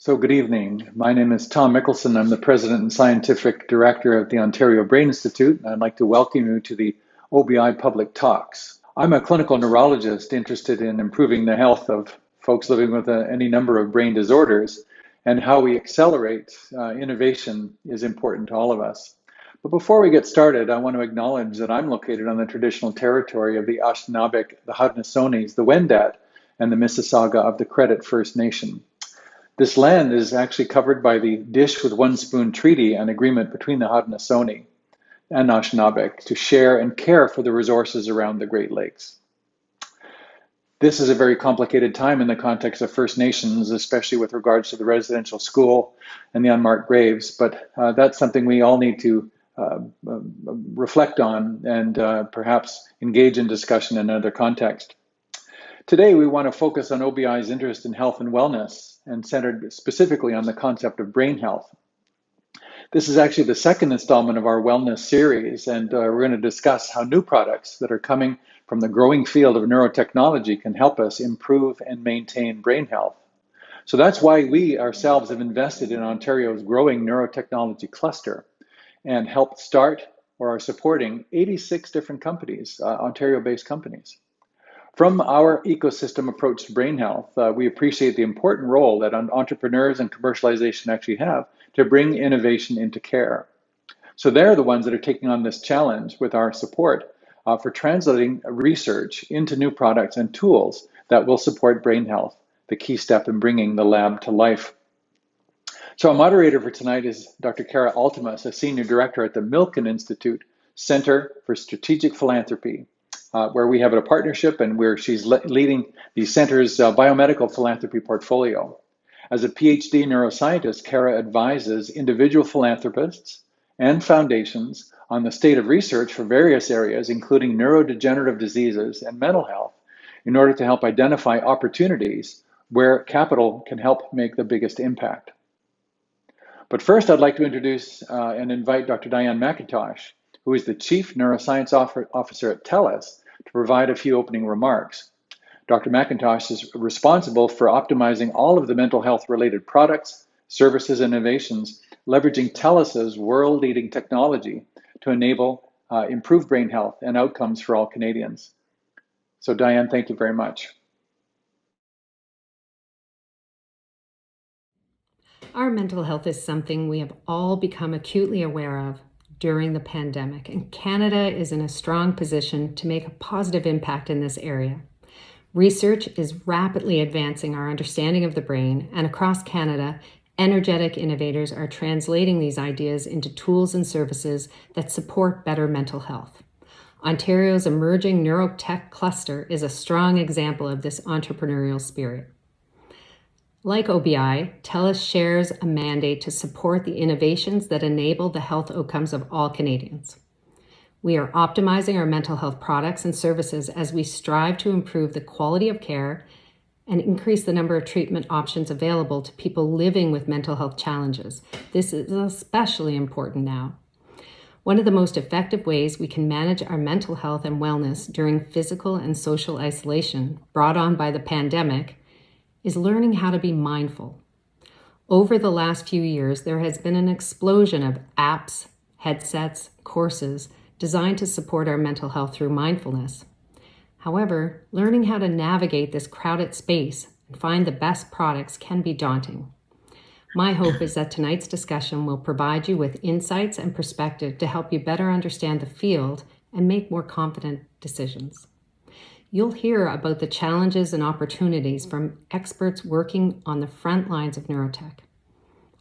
So good evening. My name is Tom Mickelson. I'm the President and Scientific Director of the Ontario Brain Institute, and I'd like to welcome you to the OBI Public Talks. I'm a clinical neurologist interested in improving the health of folks living with any number of brain disorders, and how we accelerate innovation is important to all of us. But before we get started, I want to acknowledge that I'm located on the traditional territory of the Anishinaabe, the Haudenosaunee, the Wendat, and the Mississauga of the Credit First Nation. This land is actually covered by the Dish with One Spoon Treaty, an agreement between the Haudenosaunee and Anishinaabe to share and care for the resources around the Great Lakes. This is a very complicated time in the context of First Nations, especially with regards to the residential school and the unmarked graves, but that's something we all need to reflect on and perhaps engage in discussion in another context. Today, we want to focus on OBI's interest in health and wellness and centered specifically on the concept of brain health. This is actually the second installment of our wellness series, and we're going to discuss how new products that are coming from the growing field of neurotechnology can help us improve and maintain brain health. So that's why we ourselves have invested in Ontario's growing neurotechnology cluster and helped start or are supporting 86 different companies, Ontario-based companies. From our ecosystem approach to brain health, we appreciate the important role that entrepreneurs and commercialization actually have to bring innovation into care. So they're the ones that are taking on this challenge with our support for translating research into new products and tools that will support brain health, the key step in bringing the lab to life. So our moderator for tonight is Dr. Cara Altimas, a senior director at the Milken Institute Center for Strategic Philanthropy, where we have a partnership and where she's leading the center's biomedical philanthropy portfolio. As a PhD neuroscientist, Cara advises individual philanthropists and foundations on the state of research for various areas, including neurodegenerative diseases and mental health, in order to help identify opportunities where capital can help make the biggest impact. But first, I'd like to introduce and invite Dr. Diane McIntosh, who is the Chief Neuroscience Officer at TELUS, to provide a few opening remarks. Dr. McIntosh is responsible for optimizing all of the mental health-related products, services, and innovations, leveraging TELUS's world-leading technology to enable improved brain health and outcomes for all Canadians. So Diane, thank you very much. Our mental health is something we have all become acutely aware of during the pandemic, and Canada is in a strong position to make a positive impact in this area. Research is rapidly advancing our understanding of the brain, and across Canada, energetic innovators are translating these ideas into tools and services that support better mental health. Ontario's emerging neurotech cluster is a strong example of this entrepreneurial spirit. Like OBI, TELUS shares a mandate to support the innovations that enable the health outcomes of all Canadians. We are optimizing our mental health products and services as we strive to improve the quality of care and increase the number of treatment options available to people living with mental health challenges. This is especially important now. One of the most effective ways we can manage our mental health and wellness during physical and social isolation brought on by the pandemic is learning how to be mindful. Over the last few years, there has been an explosion of apps, headsets, courses designed to support our mental health through mindfulness. However, learning how to navigate this crowded space and find the best products can be daunting. My hope is that tonight's discussion will provide you with insights and perspective to help you better understand the field and make more confident decisions. You'll hear about the challenges and opportunities from experts working on the front lines of neurotech.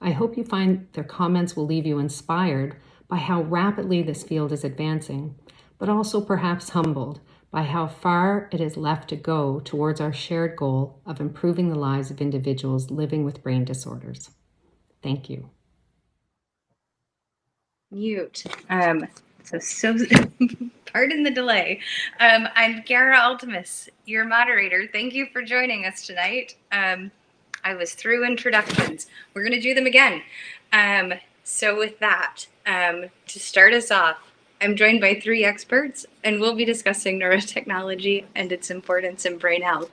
I hope you find their comments will leave you inspired by how rapidly this field is advancing, but also perhaps humbled by how far it is left to go towards our shared goal of improving the lives of individuals living with brain disorders. Thank you. Mute. Pardon the delay. I'm Cara Altimas, your moderator. Thank you for joining us tonight. I was through introductions. We're going to do them again. So with that, to start us off, I'm joined by 3 experts, and we'll be discussing neurotechnology and its importance in brain health.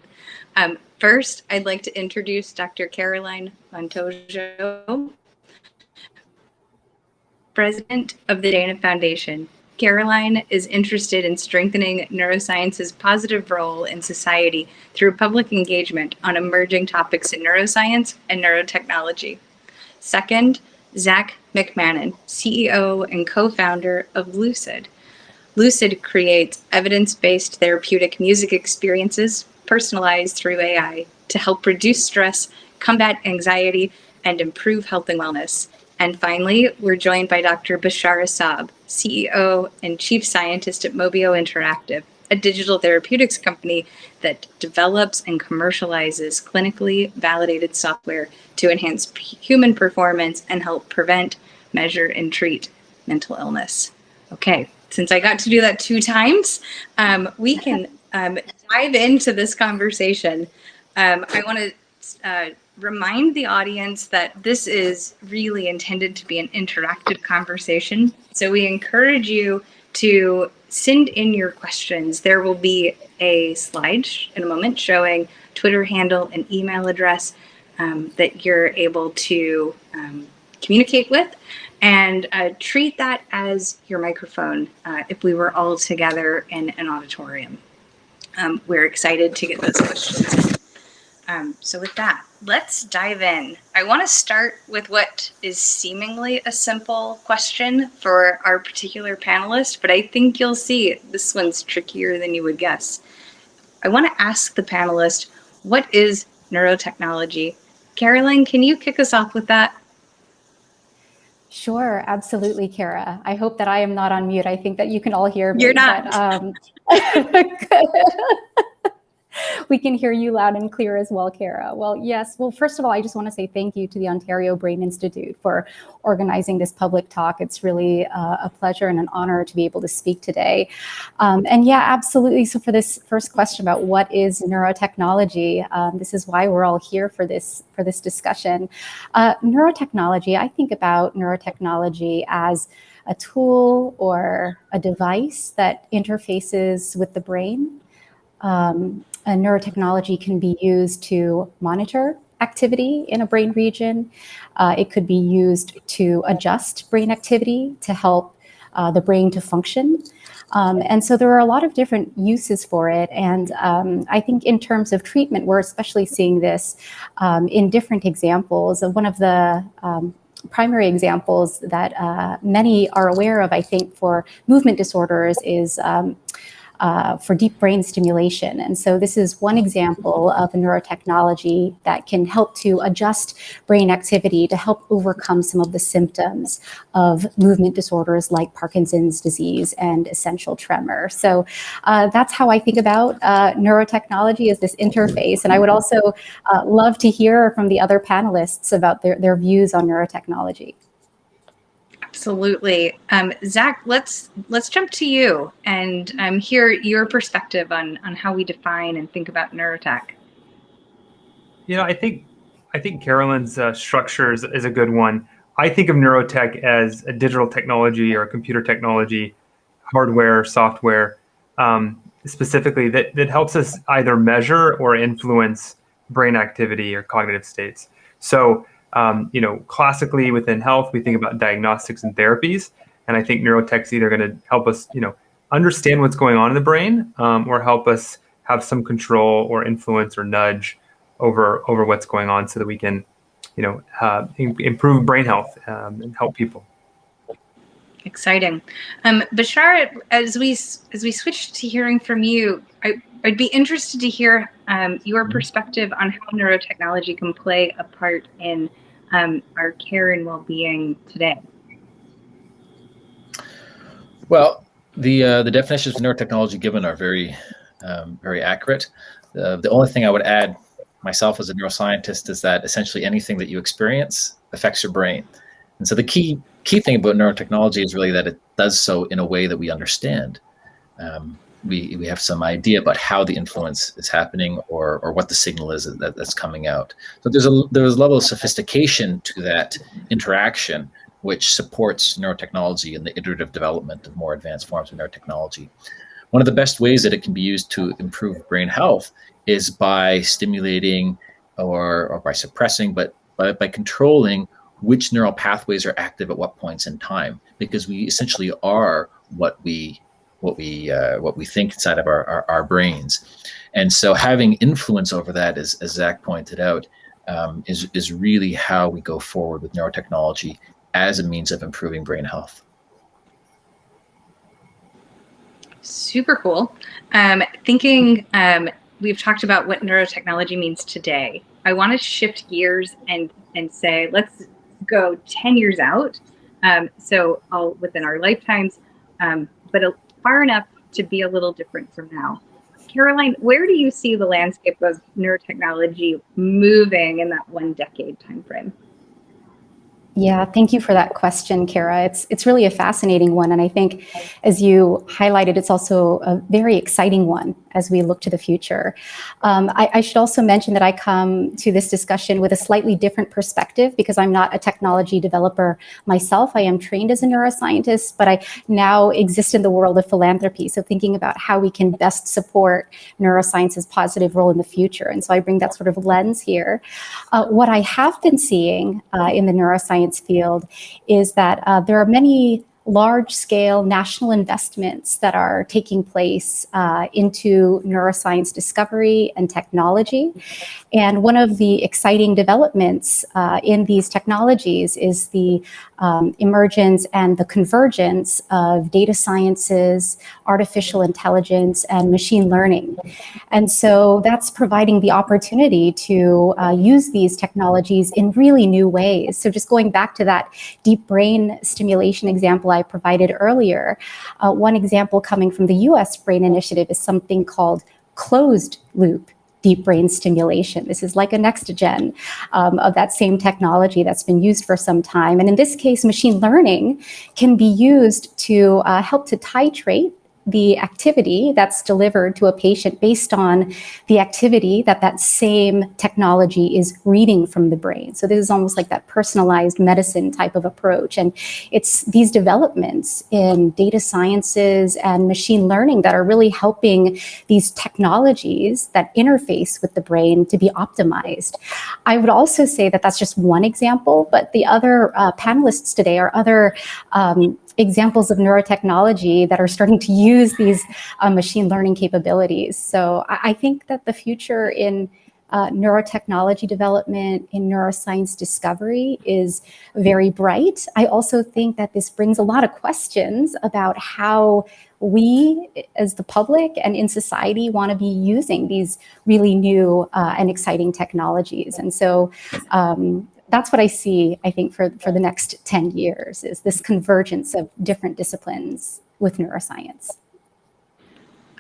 First, I'd like to introduce Dr. Caroline Montojo, president of the Dana Foundation. Caroline is interested in strengthening neuroscience's positive role in society through public engagement on emerging topics in neuroscience and neurotechnology. Second, Zach McMahon, CEO and co-founder of LUCID. LUCID creates evidence-based therapeutic music experiences personalized through AI to help reduce stress, combat anxiety, and improve health and wellness. And finally, we're joined by Dr. Bechara Saab, CEO and Chief Scientist at Mobio Interactive, a digital therapeutics company that develops and commercializes clinically validated software to enhance human performance and help prevent, measure, and treat mental illness. Okay, since I got to do that 2 times, we can dive into this conversation. I want to remind the audience that this is really intended to be an interactive conversation. So we encourage you to send in your questions. There will be a slide in a moment showing Twitter handle and email address that you're able to communicate with, and treat that as your microphone if we were all together in an auditorium. We're excited to get those questions. So with that, let's dive in. I want to start with what is seemingly a simple question for our particular panelist, but I think you'll see this one's trickier than you would guess. I want to ask the panelist, what is neurotechnology? Caroline, can you kick us off with that? Sure, absolutely, Cara. I hope that I am not on mute. I think that you can all hear me. You're not. We can hear you loud and clear as well, Cara. Well, yes. Well, first of all, I just want to say thank you to the Ontario Brain Institute for organizing this public talk. It's really a pleasure and an honor to be able to speak today. And yeah, absolutely. So for this first question about what is neurotechnology, this is why we're all here for this discussion. Neurotechnology, I think about neurotechnology as a tool or a device that interfaces with the brain. And neurotechnology can be used to monitor activity in a brain region. It could be used to adjust brain activity to help the brain to function. And so there are a lot of different uses for it. And I think in terms of treatment, we're especially seeing this in different examples. One of the primary examples that many are aware of, I think, for movement disorders is for deep brain stimulation. And so this is one example of a neurotechnology that can help to adjust brain activity to help overcome some of the symptoms of movement disorders like Parkinson's disease and essential tremor. So that's how I think about neurotechnology, as this interface. And I would also love to hear from the other panelists about their views on neurotechnology. Absolutely. Zach, let's jump to you and hear your perspective on how we define and think about neurotech. You know, I think Carolyn's structure is a good one. I think of neurotech as a digital technology or a computer technology, hardware, software, specifically that helps us either measure or influence brain activity or cognitive states. So classically within health, we think about diagnostics and therapies. And I think neurotech's either going to help us, understand what's going on in the brain or help us have some control or influence or nudge over what's going on so that we can, improve brain health and help people. Exciting. Bechara, as we switch to hearing from you, I'd be interested to hear your perspective on how neurotechnology can play a part in our care and well-being today. Well, the definitions of neurotechnology given are very, very accurate. The only thing I would add myself as a neuroscientist is that essentially anything that you experience affects your brain. And so the key thing about neurotechnology is really that it does so in a way that we understand. We have some idea about how the influence is happening or what the signal is that's coming out. So there's a level of sophistication to that interaction which supports neurotechnology and the iterative development of more advanced forms of neurotechnology. One of the best ways that it can be used to improve brain health is by stimulating or by suppressing, but by controlling which neural pathways are active at what points in time, because we essentially are what we think inside of our brains. And so having influence over that, as Zach pointed out, is really how we go forward with neurotechnology as a means of improving brain health. Super cool. We've talked about what neurotechnology means today. I want to shift gears and say, let's go 10 years out. So all within our lifetimes, but far enough to be a little different from now. Caroline, where do you see the landscape of neurotechnology moving in that 1 decade timeframe? Yeah, thank you for that question, Cara. It's really a fascinating one. And I think, as you highlighted, it's also a very exciting one as we look to the future. I should also mention that I come to this discussion with a slightly different perspective because I'm not a technology developer myself. I am trained as a neuroscientist, but I now exist in the world of philanthropy. So thinking about how we can best support neuroscience's positive role in the future. And so I bring that sort of lens here. What I have been seeing in the neuroscience field is that there are many large-scale national investments that are taking place into neuroscience discovery and technology. And one of the exciting developments in these technologies is the emergence and the convergence of data sciences, artificial intelligence, and machine learning. And so that's providing the opportunity to use these technologies in really new ways. So just going back to that deep brain stimulation example I provided earlier, one example coming from the US Brain Initiative is something called closed loop deep brain stimulation. This is like a next gen of that same technology that's been used for some time. And in this case, machine learning can be used to help to titrate the activity that's delivered to a patient based on the activity that same technology is reading from the brain. So this is almost like that personalized medicine type of approach. And it's these developments in data sciences and machine learning that are really helping these technologies that interface with the brain to be optimized. I would also say that that's just one example, but the other panelists today are other examples of neurotechnology that are starting to use these machine learning capabilities. So I think that the future in neurotechnology development, in neuroscience discovery is very bright. I also think that this brings a lot of questions about how we as the public and in society want to be using these really new and exciting technologies. And so that's what I see, I think, for the next 10 years, is this convergence of different disciplines with neuroscience.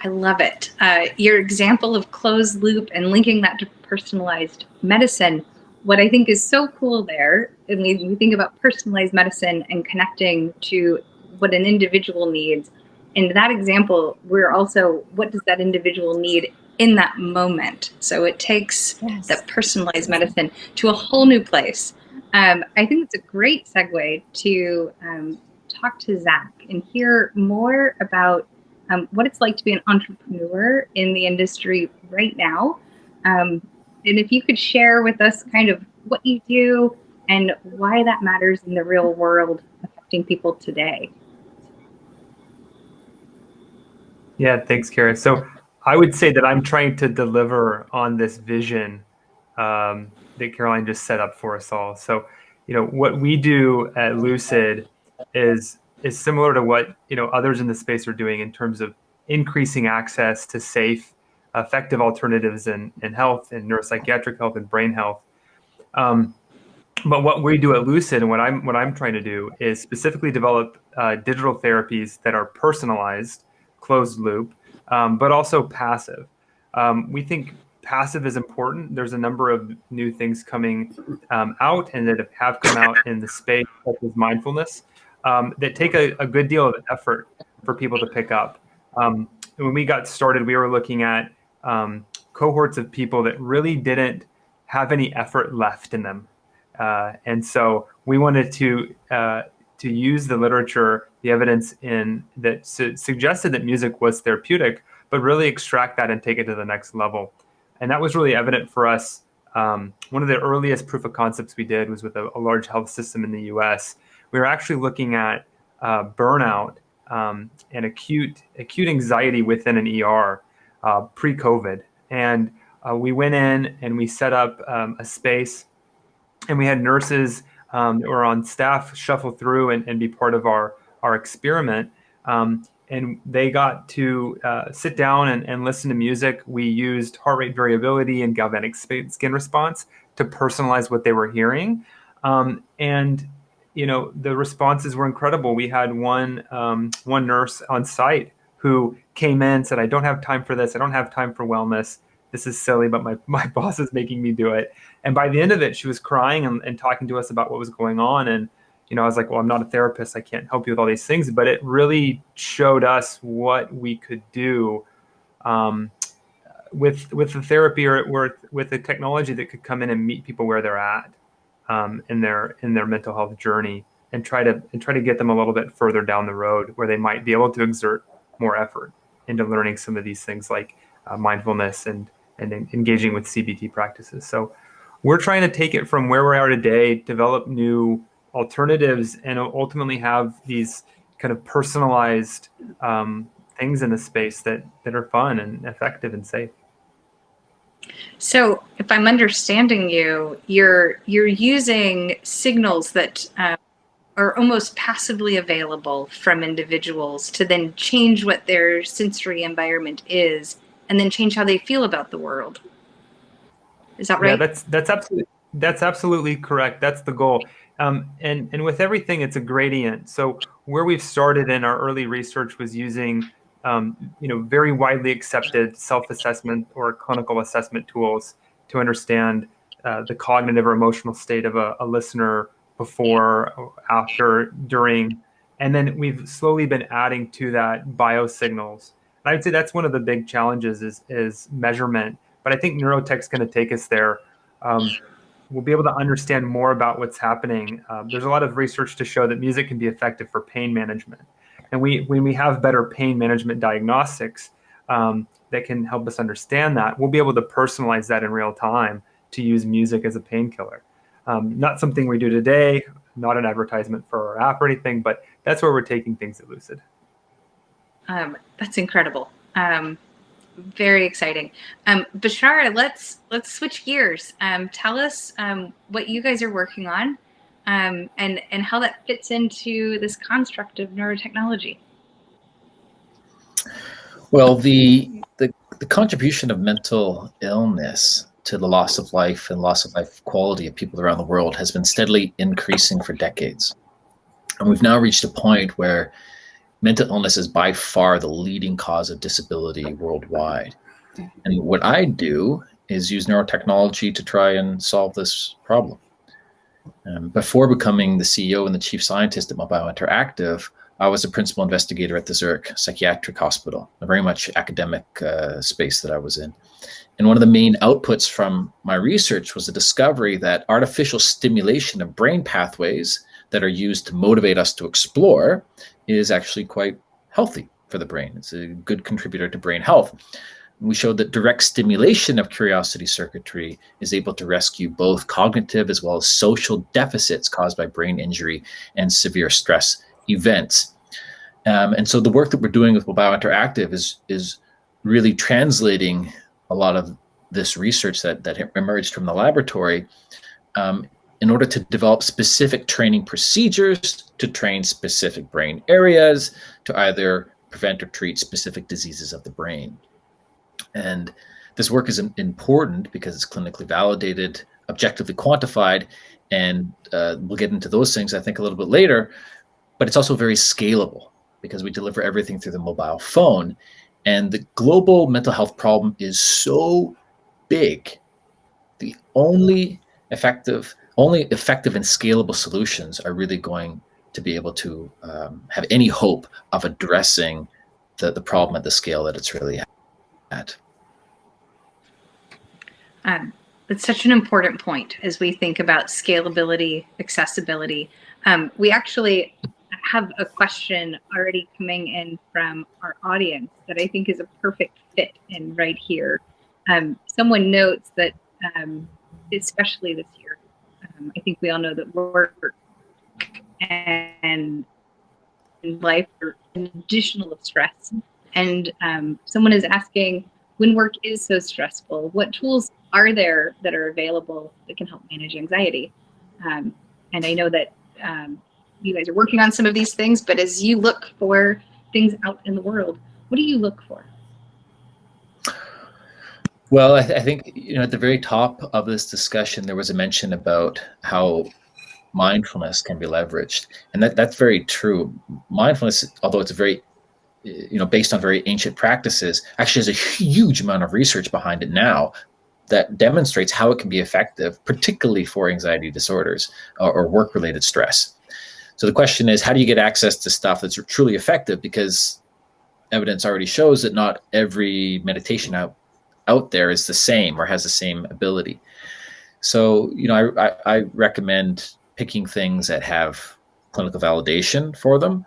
I love it. Your example of closed loop and linking that to personalized medicine, what I think is so cool there, and we think about personalized medicine and connecting to what an individual needs. In that example, we're also, what does that individual need in that moment? So it takes that personalized medicine to a whole new place. I think it's a great segue to talk to Zach and hear more about what it's like to be an entrepreneur in the industry right now. And if you could share with us kind of what you do and why that matters in the real world affecting people today. Yeah, thanks, Cara. So I would say that I'm trying to deliver on this vision that Caroline just set up for us all. So, what we do at LUCID is similar to what others in the space are doing in terms of increasing access to safe, effective alternatives in health, and neuropsychiatric health, and brain health. But what we do at LUCID and what I'm trying to do is specifically develop digital therapies that are personalized, closed loop, but also passive. We think passive is important. There's a number of new things coming out and that have come out in the space, such as mindfulness, that take a good deal of effort for people to pick up. When we got started, we were looking at cohorts of people that really didn't have any effort left in them. And so we wanted to to use the literature, the evidence that suggested that music was therapeutic, but really extract that and take it to the next level. And that was really evident for us. One of the earliest proof of concepts we did was with a large health system in the US. We were actually looking at burnout and acute anxiety within an ER pre-COVID. And we went in and we set up a space, and we had nurses that were on staff shuffle through and be part of our experiment. And they got to sit down and listen to music. We used heart rate variability and galvanic skin response to personalize what they were hearing. And the responses were incredible. We had one nurse on site who came in and said, "I don't have time for this. I don't have time for wellness. This is silly, but my boss is making me do it." And by the end of it, she was crying and talking to us about what was going on. And I was like, well, I'm not a therapist. I can't help you with all these things. But it really showed us what we could do with the therapy or with the technology that could come in and meet people where they're at in their mental health journey, and try to get them a little bit further down the road where they might be able to exert more effort into learning some of these things like mindfulness and engaging with CBT practices. So we're trying to take it from where we are today, develop new alternatives, and ultimately have these kind of personalized things in the space that are fun and effective and safe. So if I'm understanding you, you're using signals that are almost passively available from individuals to then change what their sensory environment is, and then change how they feel about the world. Is that right? Yeah, that's absolutely correct. That's the goal. And with everything, it's a gradient. So where we've started in our early research was using very widely accepted self-assessment or clinical assessment tools to understand the cognitive or emotional state of a listener before, after, during, and then we've slowly been adding to that biosignals. And I would say that's one of the big challenges is measurement. But I think Neurotech's going to take us there. We'll be able to understand more about what's happening. There's a lot of research to show that music can be effective for pain management. And when we have better pain management diagnostics that can help us understand that, we'll be able to personalize that in real time to use music as a painkiller. Not something we do today, not an advertisement for our app or anything, but that's where we're taking things at Lucid. That's incredible. Very exciting. Bechara, let's switch gears. Tell us what you guys are working on and how that fits into this construct of neurotechnology. Well, the contribution of mental illness to the loss of life and loss of life quality of people around the world has been steadily increasing for decades. And we've now reached a point where mental illness is by far the leading cause of disability worldwide. And what I do is use neurotechnology to try and solve this problem. Before becoming the CEO and the chief scientist at Mobio Interactive, I was a principal investigator at the Zurich Psychiatric Hospital, a very much academic space that I was in. And one of the main outputs from my research was the discovery that artificial stimulation of brain pathways that are used to motivate us to explore is actually quite healthy for the brain. It's a good contributor to brain health. We showed that direct stimulation of curiosity circuitry is able to rescue both cognitive as well as social deficits caused by brain injury and severe stress events. And so the work that we're doing with Mobio Interactive is really translating a lot of this research that emerged from the laboratory in order to develop specific training procedures to train specific brain areas to either prevent or treat specific diseases of the brain. And this work is important because it's clinically validated, objectively quantified, and we'll get into those things, I think, a little bit later. But it's also very scalable because we deliver everything through the mobile phone. And the global mental health problem is so big. The only effective and scalable solutions are really going to be able to have any hope of addressing the problem at the scale that it's really at. It's such an important point as we think about scalability, accessibility. We actually have a question already coming in from our audience that I think is a perfect fit in right here. Someone notes that, especially this year, I think we all know that work and life are an additional stress. And someone is asking, when work is so stressful, what tools are there that are available that can help manage anxiety? And I know that you guys are working on some of these things, but as you look for things out in the world, what do you look for? Well, I think, at the very top of this discussion, there was a mention about how mindfulness can be leveraged, and that's very true. Mindfulness, although it's a very, based on very ancient practices, actually has a huge amount of research behind it now that demonstrates how it can be effective, particularly for anxiety disorders or work-related stress. So the question is, how do you get access to stuff that's truly effective? Because evidence already shows that not every meditation out there is the same or has the same ability. So, I recommend picking things that have clinical validation for them.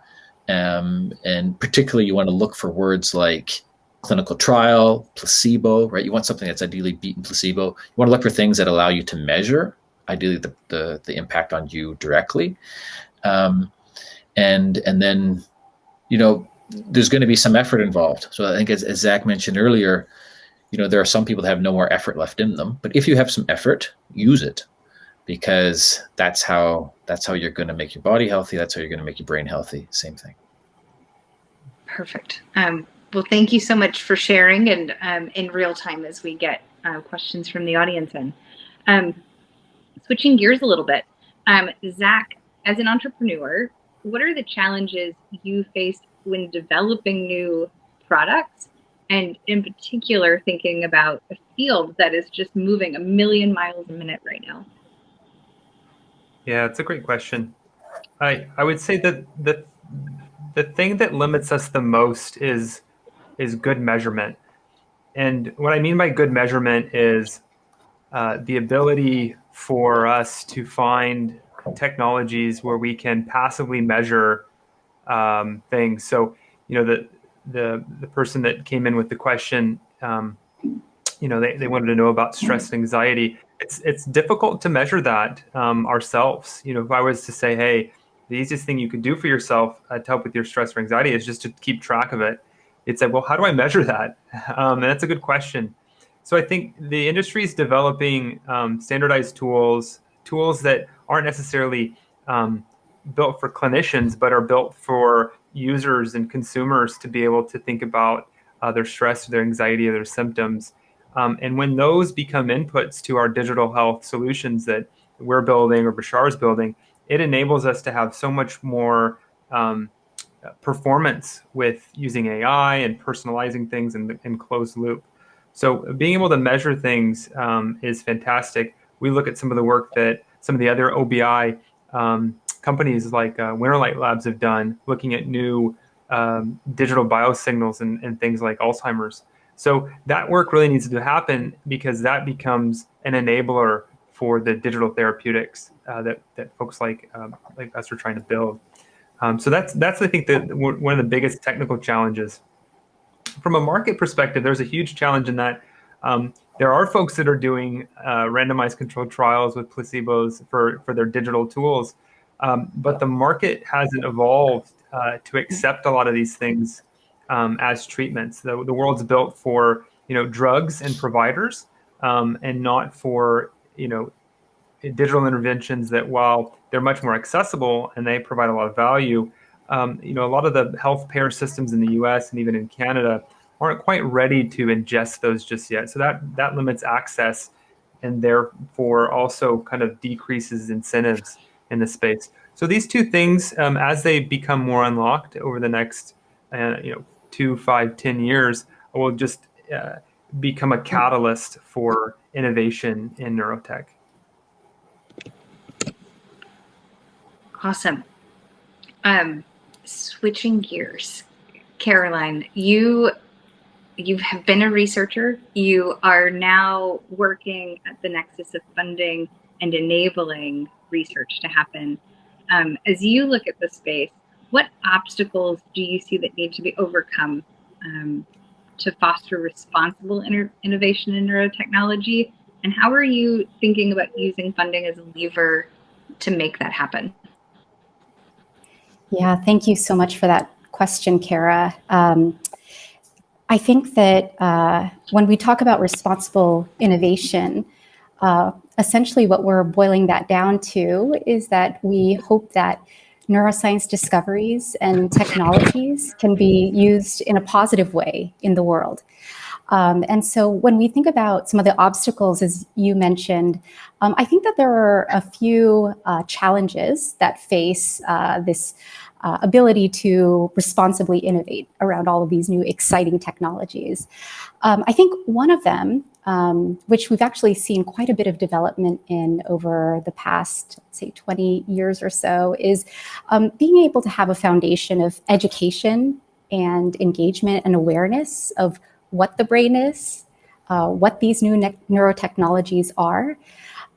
And particularly you want to look for words like clinical trial, placebo, right? You want something that's ideally beaten placebo. You want to look for things that allow you to measure, ideally the impact on you directly. And then, there's going to be some effort involved. So I think as Zach mentioned earlier, there are some people that have no more effort left in them, but if you have some effort, use it, because that's how you're going to make your body healthy. That's how you're going to make your brain healthy. Same thing. Perfect. Well, thank you so much for sharing, and in real time as we get questions from the audience in. Switching gears a little bit, Zach, as an entrepreneur, what are the challenges you face when developing new products, and in particular thinking about a field that is just moving 1 million miles a minute right now? Yeah, it's a great question. I would say that the thing that limits us the most is good measurement. And what I mean by good measurement is the ability for us to find technologies where we can passively measure things. So, the person that came in with the question, they wanted to know about stress and anxiety. It's difficult to measure that ourselves. If I was to say, hey, the easiest thing you could do for yourself to help with your stress or anxiety is just to keep track of it. It's like, well, how do I measure that? And that's a good question. So I think the industry is developing standardized tools that aren't necessarily built for clinicians, but are built for users and consumers to be able to think about their stress, their anxiety, or their symptoms. And when those become inputs to our digital health solutions that we're building or Bechara's building, it enables us to have so much more performance with using AI and personalizing things in closed loop. So being able to measure things is fantastic. We look at some of the work that some of the other OBI companies like Winterlight Labs have done, looking at new digital biosignals and things like Alzheimer's. So that work really needs to happen, because that becomes an enabler for the digital therapeutics that folks like us are trying to build. So that's I think one of the biggest technical challenges. From a market perspective, there's a huge challenge in that there are folks that are doing randomized controlled trials with placebos for their digital tools, but the market hasn't evolved to accept a lot of these things as treatments. The world's built for drugs and providers, and not for digital interventions that, while they're much more accessible and they provide a lot of value, a lot of the health payer systems in the US and even in Canada aren't quite ready to ingest those just yet. So that limits access, and therefore also kind of decreases incentives in the space. So these two things, as they become more unlocked over the next 2, 5, 10 years, will just become a catalyst for innovation in neurotech. Awesome. Switching gears, Caroline, you have been a researcher. You are now working at the nexus of funding and enabling research to happen. As you look at the space, what obstacles do you see that need to be overcome to foster responsible innovation in neurotechnology? And how are you thinking about using funding as a lever to make that happen? Yeah, thank you so much for that question, Cara. I think that when we talk about responsible innovation, essentially what we're boiling that down to is that we hope that neuroscience discoveries and technologies can be used in a positive way in the world. And so when we think about some of the obstacles, as you mentioned, I think that there are a few challenges that face this ability to responsibly innovate around all of these new exciting technologies. I think one of them, which we've actually seen quite a bit of development in over the past, say, 20 years or so, is being able to have a foundation of education and engagement and awareness of what the brain is, what these new neurotechnologies are.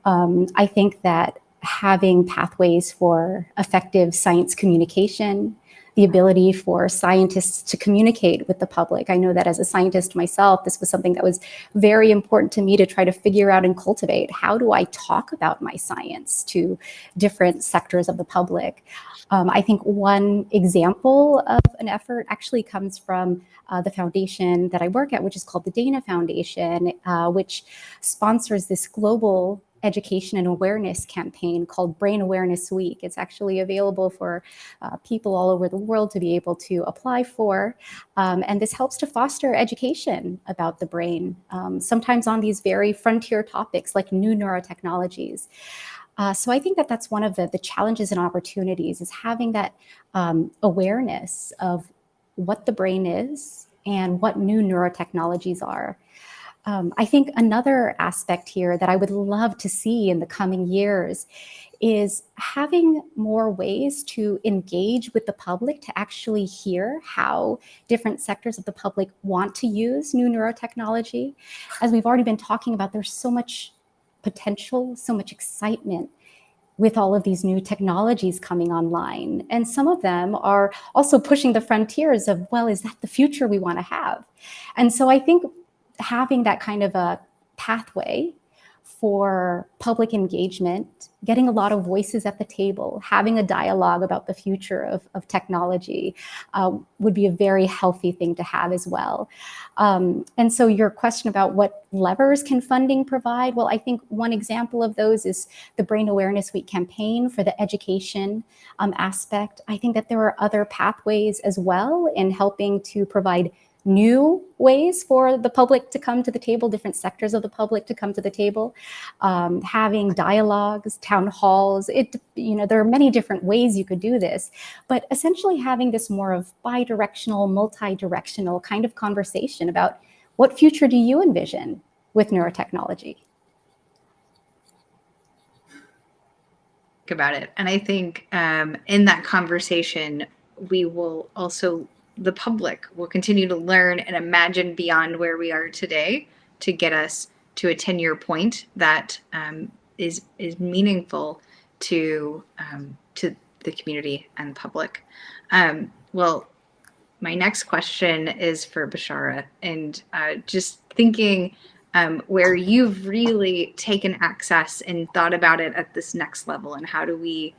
I think that having pathways for effective science communication, the ability for scientists to communicate with the public. I know that as a scientist myself, this was something that was very important to me to try to figure out and cultivate. How do I talk about my science to different sectors of the public? I think one example of an effort actually comes from the foundation that I work at, which is called the Dana Foundation, which sponsors this global education and awareness campaign called Brain Awareness Week. It's actually available for people all over the world to be able to apply for. And this helps to foster education about the brain, sometimes on these very frontier topics like new neurotechnologies. So I think that that's one of the challenges and opportunities, is having that awareness of what the brain is and what new neurotechnologies are. I think another aspect here that I would love to see in the coming years is having more ways to engage with the public, to actually hear how different sectors of the public want to use new neurotechnology. As we've already been talking about, there's so much potential, so much excitement with all of these new technologies coming online. And some of them are also pushing the frontiers of, well, is that the future we want to have? And so I think having that kind of a pathway for public engagement, getting a lot of voices at the table, having a dialogue about the future of technology would be a very healthy thing to have as well. And so your question about what levers can funding provide? Well, I think one example of those is the Brain Awareness Week campaign for the education aspect. I think that there are other pathways as well in helping to provide new ways for the public to come to the table, different sectors of the public to come to the table, having dialogues, town halls. There are many different ways you could do this, but essentially having this more of bi-directional, multi-directional kind of conversation about what future do you envision with neurotechnology? About it. And I think in that conversation, the public will continue to learn and imagine beyond where we are today to get us to a 10-year point that is meaningful to the community and public. Well, my next question is for Bechara, and just thinking where you've really taken access and thought about it at this next level, and how do we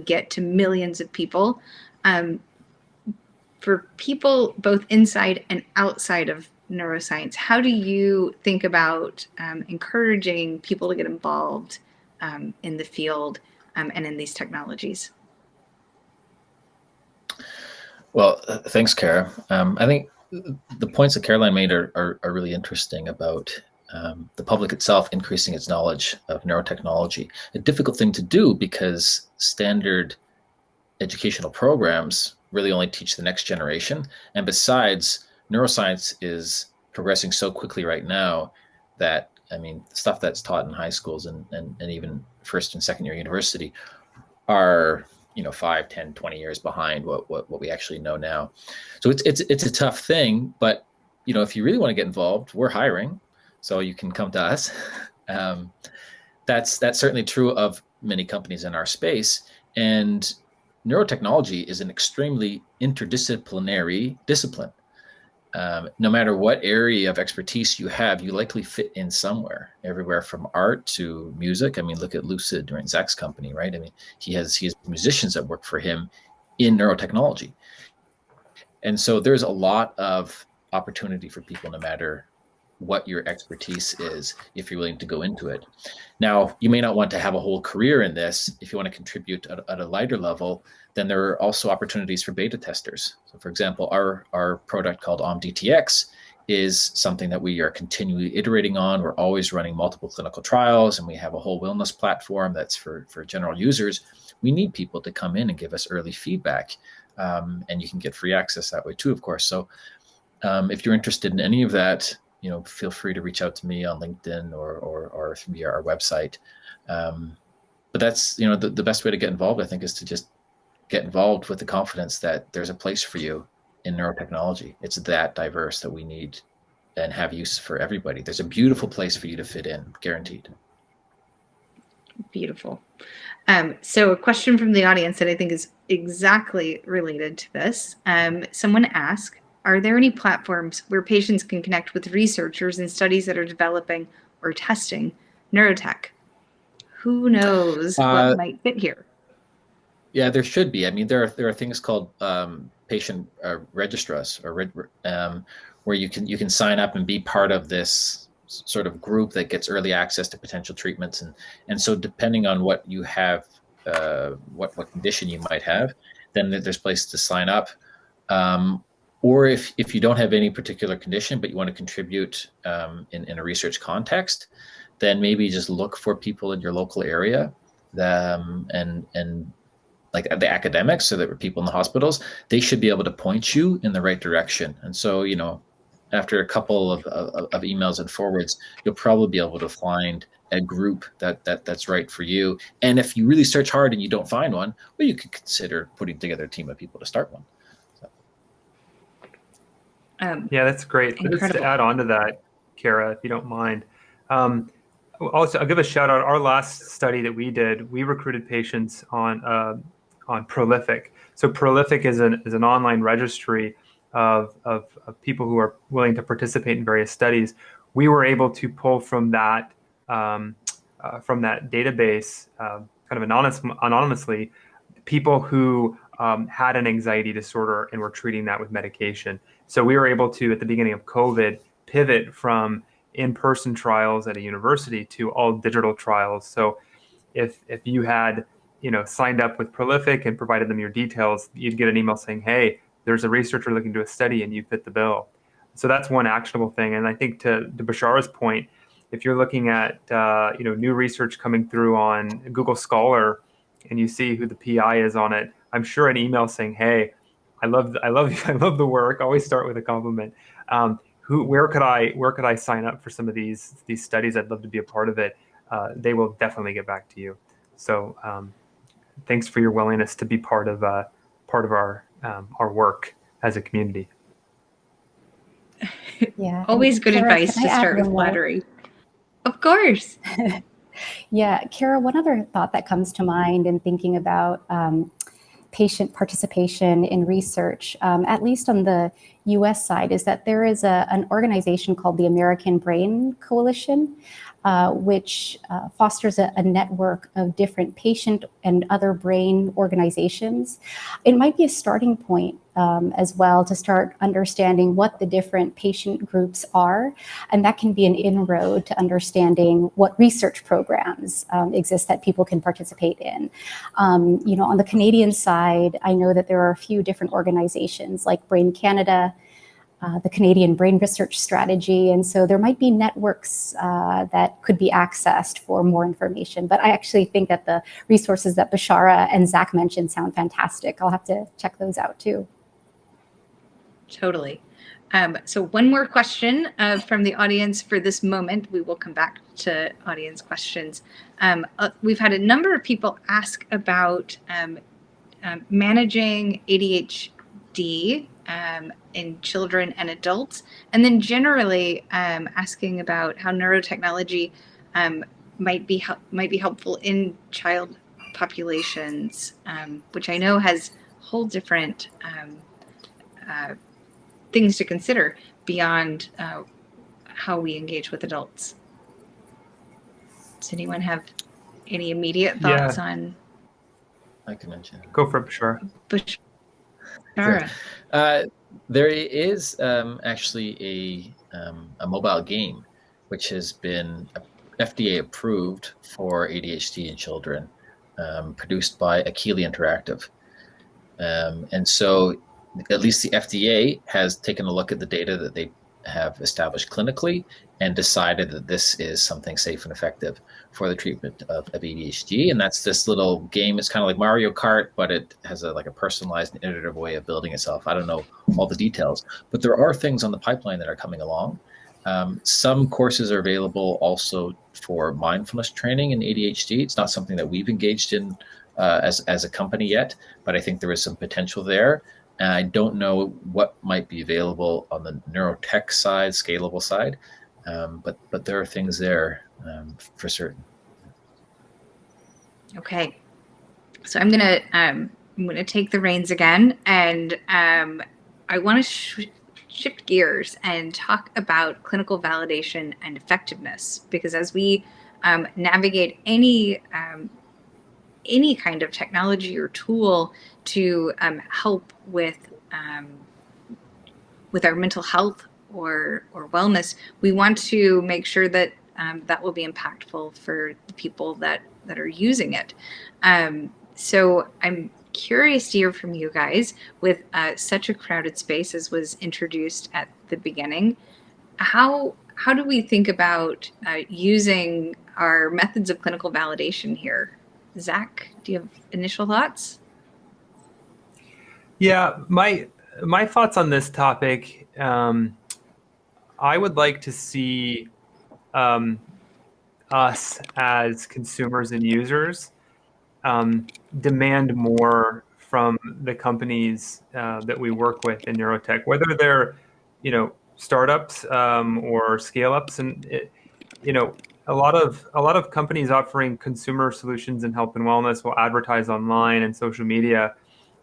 get to millions of people? For people both inside and outside of neuroscience, how do you think about encouraging people to get involved in the field and in these technologies? Well, thanks, Cara. I think the points that Caroline made are really interesting about the public itself increasing its knowledge of neurotechnology. A difficult thing to do because standard educational programs really only teach the next generation. And besides, neuroscience is progressing so quickly right now that, the stuff that's taught in high schools and even first and second year university are 5, 10, 20 years behind what we actually know now. So it's a tough thing, but if you really want to get involved, we're hiring, so you can come to us. That's certainly true of many companies in our space. And neurotechnology is an extremely interdisciplinary discipline. No matter what area of expertise you have, you likely fit in somewhere, everywhere from art to music. I mean, look at LUCID, right? Zach's company, right? I mean, he has musicians that work for him in neurotechnology. And so there's a lot of opportunity for people, no matter what your expertise is, if you're willing to go into it. Now, you may not want to have a whole career in this. If you want to contribute at a lighter level, then there are also opportunities for beta testers. So for example, our product called OMDTX is something that we are continually iterating on. We're always running multiple clinical trials, and we have a whole wellness platform that's for general users. We need people to come in and give us early feedback. And you can get free access that way too, of course. So if you're interested in any of that, feel free to reach out to me on LinkedIn or via our website. But that's, the best way to get involved, I think, is to just get involved with the confidence that there's a place for you in neurotechnology. It's that diverse that we need and have use for everybody. There's a beautiful place for you to fit in, guaranteed. Beautiful. So a question from the audience that I think is exactly related to this. Someone asked, are there any platforms where patients can connect with researchers in studies that are developing or testing neurotech? Who knows what might fit here? Yeah, there should be. I mean, there are things called patient registrars, where you can sign up and be part of this sort of group that gets early access to potential treatments, and so depending on what you have, what condition you might have, then there's places to sign up. Or if you don't have any particular condition, but you want to contribute in a research context, then maybe just look for people in your local area, and like the academics, so that people in the hospitals, they should be able to point you in the right direction. And so, after a couple of emails and forwards, you'll probably be able to find a group that's right for you. And if you really search hard and you don't find one, well, you could consider putting together a team of people to start one. Yeah, that's great. Incredible. Just to add on to that, Cara, if you don't mind. Also, I'll give a shout out. Our last study that we did, we recruited patients on Prolific. So Prolific is an online registry of people who are willing to participate in various studies. We were able to pull from that database, kind of anonymously, people who had an anxiety disorder and were treating that with medication. So we were able to, at the beginning of COVID, pivot from in-person trials at a university to all digital trials. So if you had signed up with Prolific and provided them your details, you'd get an email saying, hey, there's a researcher looking to do a study and you fit the bill. So that's one actionable thing. And I think to Bechara's point, if you're looking at new research coming through on Google Scholar and you see who the PI is on it, I'm sure an email saying, hey, I love the work. Always start with a compliment. Where could I sign up for some of these studies? I'd love to be a part of it. They will definitely get back to you. So thanks for your willingness to be part of our work as a community. Yeah. Always good Cara, advice to start with flattery. Of course. Yeah, Cara, one other thought that comes to mind in thinking about patient participation in research, at least on the US side, is that there is an organization called the American Brain Coalition, which fosters a network of different patient and other brain organizations. It might be a starting point as well to start understanding what the different patient groups are, and that can be an inroad to understanding what research programs exist that people can participate in. On the Canadian side, I know that there are a few different organizations like Brain Canada, the Canadian Brain Research Strategy. And so there might be networks that could be accessed for more information. But I actually think that the resources that Bechara and Zach mentioned sound fantastic. I'll have to check those out too. Totally. So one more question from the audience for this moment. We will come back to audience questions. We've had a number of people ask about managing ADHD in children and adults, and then generally asking about how neurotechnology might be helpful in child populations, which I know has whole different things to consider beyond how we engage with adults. Does anyone have any immediate thoughts on? I can mention. Go for it, Bechara. Bechara. There is actually a mobile game which has been FDA approved for ADHD in children, produced by Akili Interactive. And so at least the FDA has taken a look at the data that they have established clinically and decided that this is something safe and effective for the treatment of ADHD. And that's this little game. It's kind of like Mario Kart, but it has like a personalized and iterative way of building itself. I don't know all the details, but there are things on the pipeline that are coming along. Some courses are available also for mindfulness training in ADHD. It's not something that we've engaged in as a company yet, but I think there is some potential there. And I don't know what might be available on the neurotech side, scalable side, but there are things there for certain. Okay, so I'm gonna take the reins again, and I want to shift gears and talk about clinical validation and effectiveness, because as we navigate any kind of technology or tool to help with our mental health or wellness, we want to make sure that that will be impactful for the people that are using it. So I'm curious to hear from you guys, with such a crowded space as was introduced at the beginning. How do we think about using our methods of clinical validation here? Zach, do you have initial thoughts? Yeah, my thoughts on this topic, I would like to see us as consumers and users demand more from the companies that we work with in neurotech, whether they're, startups or scale-ups, and a lot of companies offering consumer solutions in health and wellness will advertise online and social media.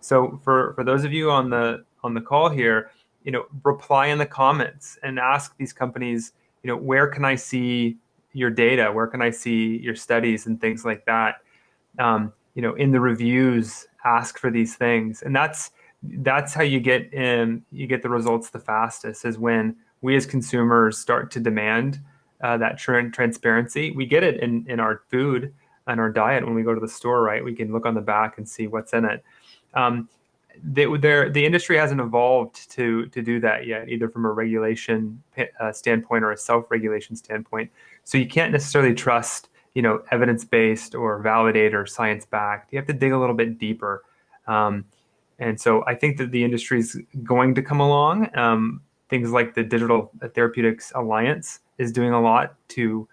So for those of you on the call here, reply in the comments and ask these companies, where can I see your data? Where can I see your studies and things like that? In the reviews, ask for these things, and that's how you get the results the fastest, is when we as consumers start to demand that transparency. We get it in our food and our diet when we go to the store, right? We can look on the back and see what's in it. The industry hasn't evolved to do that yet, either from a regulation standpoint or a self-regulation standpoint. So you can't necessarily trust, evidence-based or validated or science-backed. You have to dig a little bit deeper. And so I think that the industry is going to come along. Things like the Digital Therapeutics Alliance is doing a lot to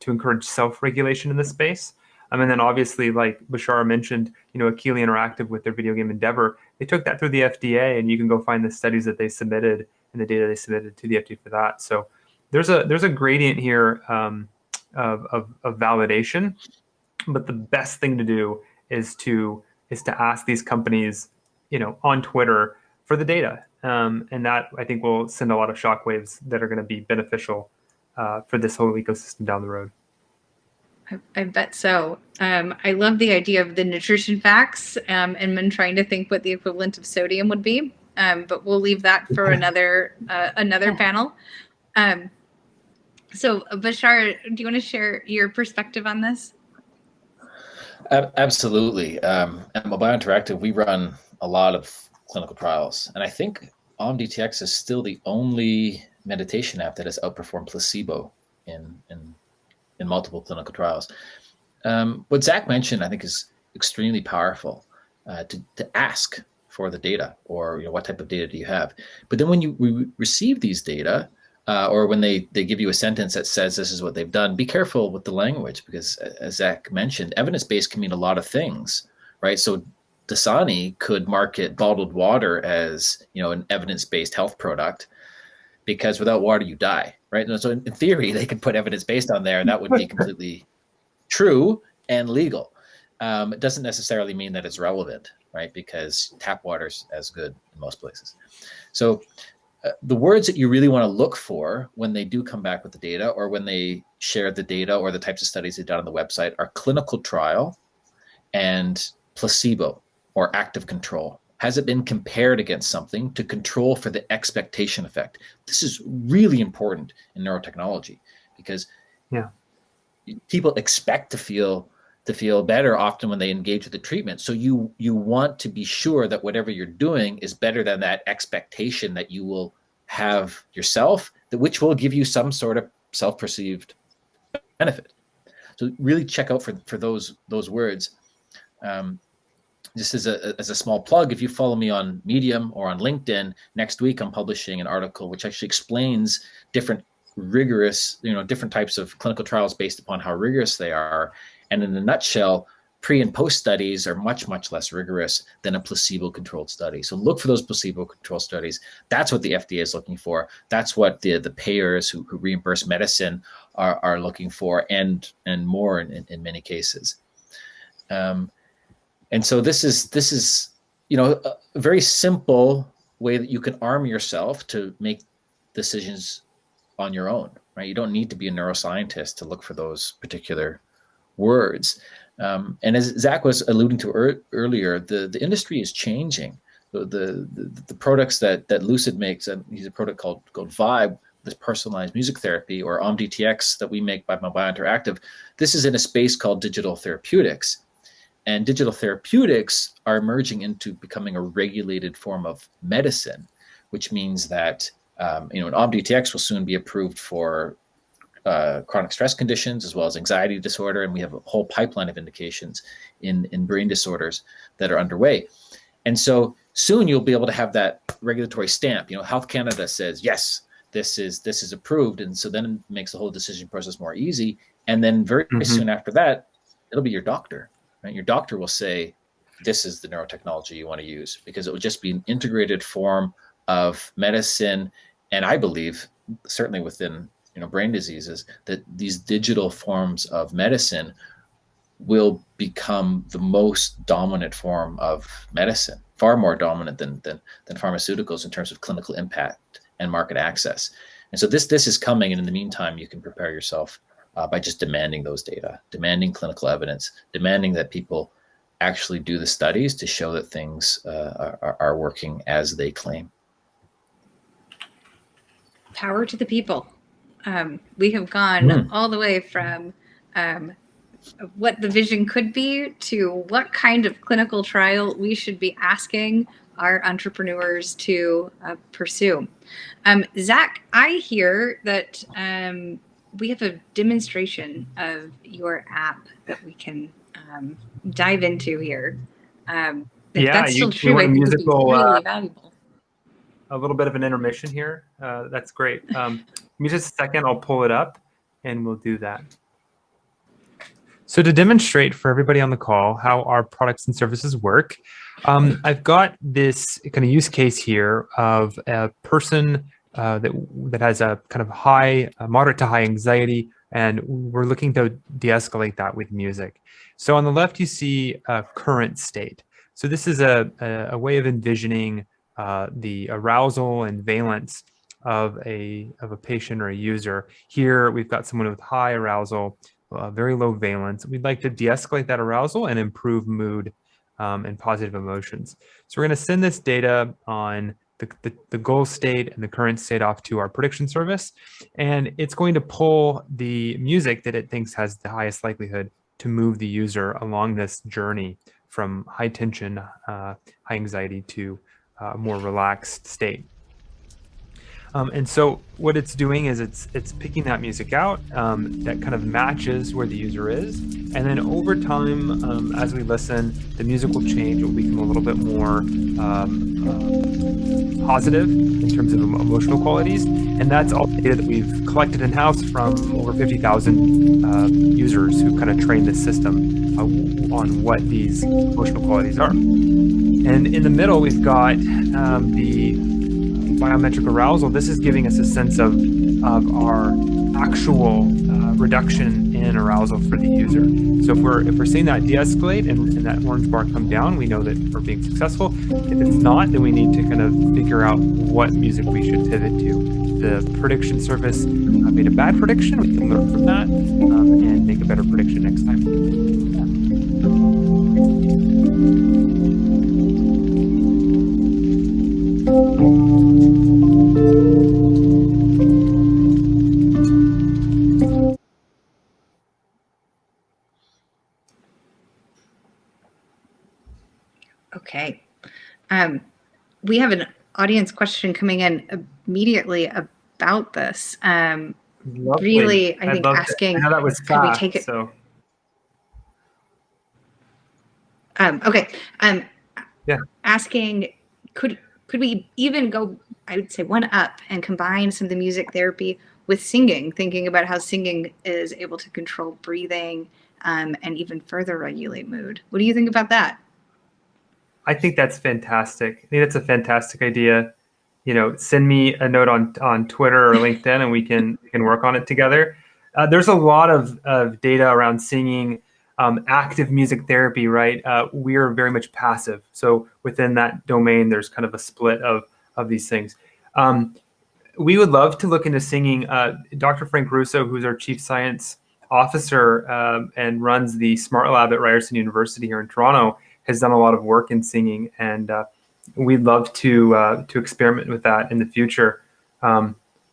encourage self-regulation in this space. And then obviously, like Bechara mentioned, Akili Interactive with their video game Endeavor, they took that through the FDA, and you can go find the studies that they submitted and the data they submitted to the FDA for that. So there's a gradient here of validation, but the best thing to do is to ask these companies, on Twitter for the data, and that I think will send a lot of shockwaves that are going to be beneficial for this whole ecosystem down the road. I bet so. I love the idea of the nutrition facts, and I'm trying to think what the equivalent of sodium would be, but we'll leave that for another panel. So, Bechara, do you want to share your perspective on this? Absolutely. At Mobio Interactive, we run a lot of clinical trials, and I think OmDTX is still the only meditation app that has outperformed placebo in multiple clinical trials. What Zach mentioned, I think, is extremely powerful, to ask for the data, or what type of data do you have. But then when we receive these data, or when they give you a sentence that says this is what they've done, be careful with the language, because as Zach mentioned, evidence-based can mean a lot of things, right? So Dasani could market bottled water as an evidence-based health product, because without water you die, right? And so in theory, they could put evidence-based on there, and that would be completely true and legal. it doesn't necessarily mean that it's relevant, right? Because tap water's as good in most places. So the words that you really want to look for when they do come back with the data, or when they share the data, or the types of studies they've done on the website, are clinical trial and placebo, or active control. Has it been compared against something to control for the expectation effect? This is really important in neurotechnology, because people expect to feel better often when they engage with the treatment. So you want to be sure that whatever you're doing is better than that expectation that you will have yourself, which will give you some sort of self-perceived benefit. So really check out for those words. Just as a small plug, if you follow me on Medium or on LinkedIn, next week I'm publishing an article which actually explains different types of clinical trials based upon how rigorous they are. And in a nutshell, pre and post studies are much, much less rigorous than a placebo-controlled study. So look for those placebo-controlled studies. That's what the FDA is looking for. That's what the payers who reimburse medicine are looking for, and more in many cases. And so this is a very simple way that you can arm yourself to make decisions on your own, right? You don't need to be a neuroscientist to look for those particular words. And as Zach was alluding to earlier, the industry is changing. The products that LUCID makes, and he's a product called Vibe, this personalized music therapy, or OMDTX that we make by Mobio Interactive. This is in a space called digital therapeutics. And digital therapeutics are emerging into becoming a regulated form of medicine, which means that an OMDTX will soon be approved for chronic stress conditions, as well as anxiety disorder, and we have a whole pipeline of indications in brain disorders that are underway. And so soon you'll be able to have that regulatory stamp. Health Canada says, yes, this is approved, and so then it makes the whole decision process more easy. And then very soon after that, it'll be your doctor. Right? Your doctor will say, this is the neurotechnology you want to use, because it will just be an integrated form of medicine. And I believe, certainly within brain diseases, that these digital forms of medicine will become the most dominant form of medicine, far more dominant than pharmaceuticals in terms of clinical impact and market access. And so this is coming, and in the meantime, you can prepare yourself by just demanding those data, demanding clinical evidence, demanding that people actually do the studies to show that things are working as they claim. Power to the people. We have gone all the way from what the vision could be to what kind of clinical trial we should be asking our entrepreneurs to pursue. Zach, I hear that we have a demonstration of your app that we can dive into here. If that's still true, I think it would be really valuable. A little bit of an intermission here. That's great. Give me just a second. I'll pull it up and we'll do that. So to demonstrate for everybody on the call how our products and services work, I've got this kind of use case here of a person that has a kind of moderate to high anxiety, and we're looking to de-escalate that with music. So on the left, you see a current state. So this is a way of envisioning the arousal and valence of a patient or a user. Here we've got someone with high arousal, very low valence. We'd like to de-escalate that arousal and improve mood and positive emotions. So we're going to send this data on the goal state and the current state off to our prediction service, and it's going to pull the music that it thinks has the highest likelihood to move the user along this journey from high tension, high anxiety to a more relaxed state. And so what it's doing is it's picking that music out that kind of matches where the user is. And then over time, as we listen, the music will change. It will become a little bit more positive in terms of emotional qualities. And that's all data that we've collected in-house from over 50,000 users who kind of train this system on what these emotional qualities are. And in the middle, we've got the biometric arousal. This is giving us a sense of our actual reduction in arousal for the user. So if we're seeing that de-escalate and that orange bar come down, we know that we're being successful. If it's not, then we need to kind of figure out what music we should pivot to. The prediction service made a bad prediction. We can learn from that and make a better prediction next time. Okay. We have an audience question coming in immediately about this. Really, I think asking, I know that was fast, could we take it? So. Okay. Yeah. Asking, could we even go, I would say, one up and combine some of the music therapy with singing, thinking about how singing is able to control breathing and even further regulate mood. What do you think about that? I think that's fantastic. I think that's a fantastic idea. You know, send me a note on Twitter or LinkedIn, and we can work on it together. There's a lot of data around singing, active music therapy, right? We're very much passive. So within that domain, there's kind of a split of these things. We would love to look into singing. Dr. Frank Russo, who's our chief science officer and runs the Smart Lab at Ryerson University here in Toronto, has done a lot of work in singing, and we'd love to experiment with that in the future.